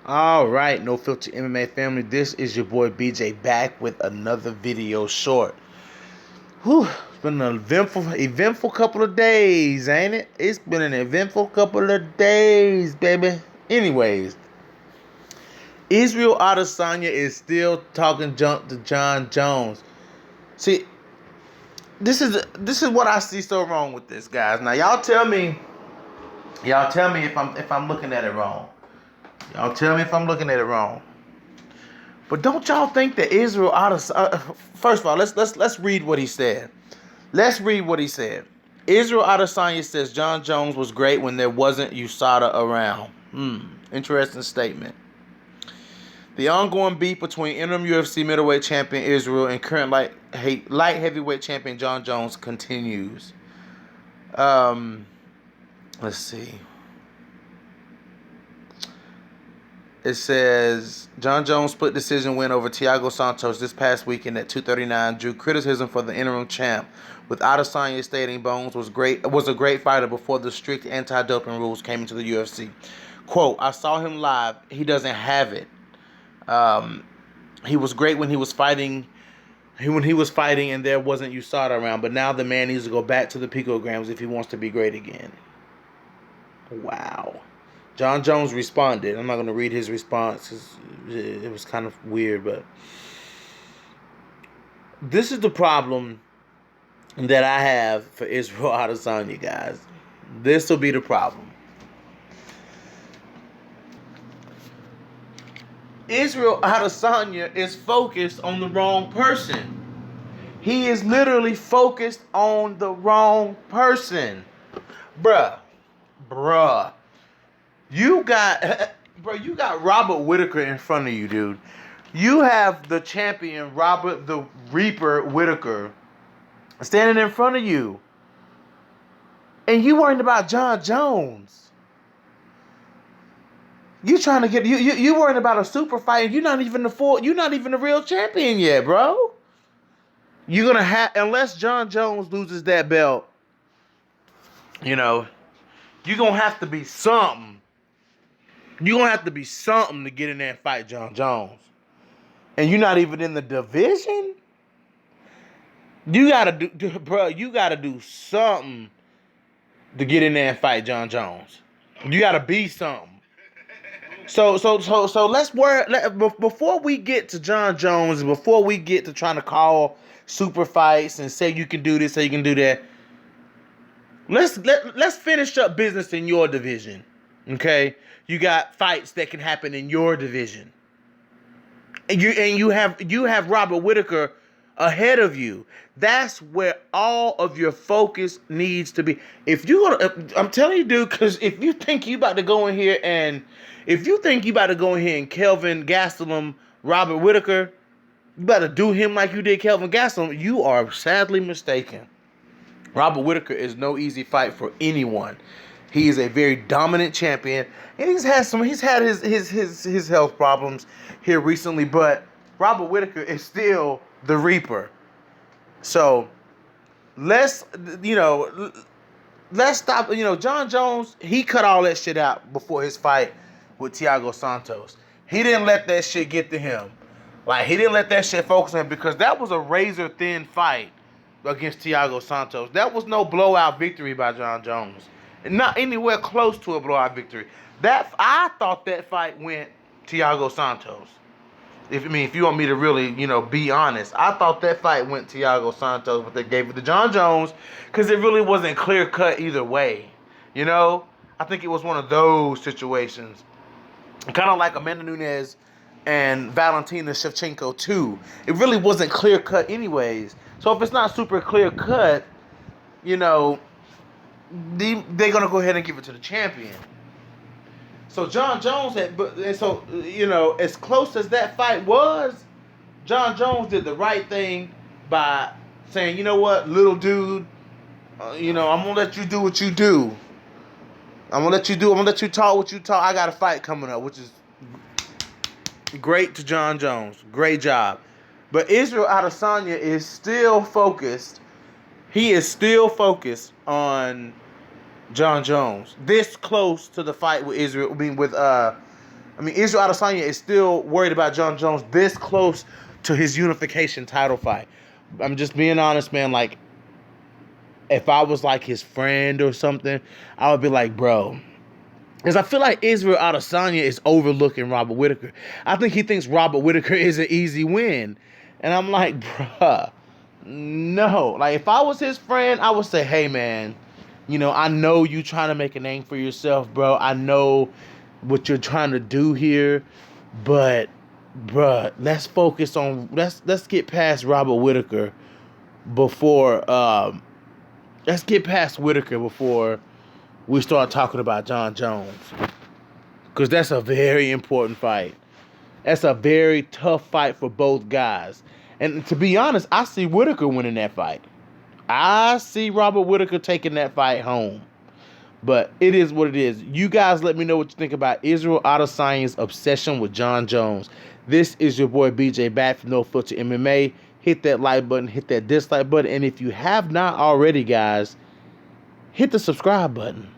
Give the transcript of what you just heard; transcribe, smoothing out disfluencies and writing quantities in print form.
All right, No Filter MMA family. This is your boy BJ back with another video short. Whew, it's been an eventful couple of days, ain't it? It's been an eventful couple of days, baby. Anyways, Israel Adesanya is still talking junk to John Jones. See, this is what I see so wrong with this, guys. Now, y'all tell me if I'm looking at it wrong. Y'all tell me if I'm looking at it wrong. But don't y'all think that Israel first of all, let's read what he said. Let's read what he said. Israel Adesanya says John Jones was great when there wasn't USADA around. Interesting statement. The ongoing beef between interim UFC middleweight champion Israel and current light heavyweight champion John Jones continues. Let's see. It says, John Jones' split decision win over Thiago Santos this past weekend at 239 drew criticism for the interim champ, with Adesanya stating Bones was a great fighter before the strict anti-doping rules came into the UFC. Quote, I saw him live. He doesn't have it. He was great when he was fighting and there wasn't USADA around, but now the man needs to go back to the picograms if he wants to be great again. Wow. John Jones responded. I'm not going to read his response because it was kind of weird, but this is the problem that I have for Israel Adesanya, guys. This will be the problem. Israel Adesanya is focused on the wrong person. He is literally focused on the wrong person. Bruh. You got Robert Whittaker in front of you, dude. You have the champion, Robert the Reaper Whittaker, standing in front of you. And you worried about John Jones. You trying to get you worried about a super fight, and you're not even the real champion yet, bro. You're gonna have, unless John Jones loses that belt, you're gonna have to be something. You're going to have to be something to get in there and fight John Jones. And you're not even in the division? You got to do something to get in there and fight John Jones. You got to be something. So let's before we get to John Jones, before we get to trying to call super fights and say you can do this, say you can do that, let's finish up business in your division. Okay? You got fights that can happen in your division. And you have Robert Whittaker ahead of you. That's where all of your focus needs to be. I'm telling you, dude, because if you think you about to go in here and Kelvin Gastelum Robert Whittaker, you better do him like you did Kelvin Gastelum, you are sadly mistaken. Robert Whittaker is no easy fight for anyone. He is a very dominant champion, and he's had his health problems here recently, but Robert Whittaker is still the Reaper. So let's stop. John Jones, he cut all that shit out before his fight with Thiago Santos. He didn't let that shit get to him. Like, he didn't let that shit focus on him, because that was a razor thin fight against Thiago Santos. That was no blowout victory by John Jones. Not anywhere close to a blowout victory. I thought that fight went Thiago Santos. If you want me to really, be honest, I thought that fight went Thiago Santos, but they gave it to John Jones because it really wasn't clear cut either way. I think it was one of those situations, kind of like Amanda Nunes and Valentina Shevchenko too. It really wasn't clear cut anyways. So if it's not super clear cut, they're gonna go ahead and give it to the champion. So John Jones as close as that fight was, John Jones did the right thing by saying, you know what, little dude, I'm gonna let you do what you do. I'm gonna let you talk what you talk. I got a fight coming up, which is great to John Jones. Great job. But Israel Adesanya is still focused. He is still focused on John Jones. This close to the fight with I mean, Israel Adesanya is still worried about John Jones this close to his unification title fight. I'm just being honest, man. Like, if I was like his friend or something, I would be like, bro. Because I feel like Israel Adesanya is overlooking Robert Whittaker. I think he thinks Robert Whittaker is an easy win. And I'm like, bruh, no. Like, if I was his friend, I would say, hey, man, you know, I know you trying to make a name for yourself, bro. I know what you're trying to do here. But, bruh, let's focus on, let's get past Robert Whittaker before, let's get past Whittaker before we start talking about John Jones. Because that's a very important fight. That's a very tough fight for both guys. And to be honest, I see Whittaker winning that fight. I see Robert Whittaker taking that fight home. But it is what it is. You guys let me know what you think about Israel Adesanya's obsession with John Jones. This is your boy BJ back from No Filter MMA. Hit that like button, hit that dislike button. And if you have not already, guys, hit the subscribe button.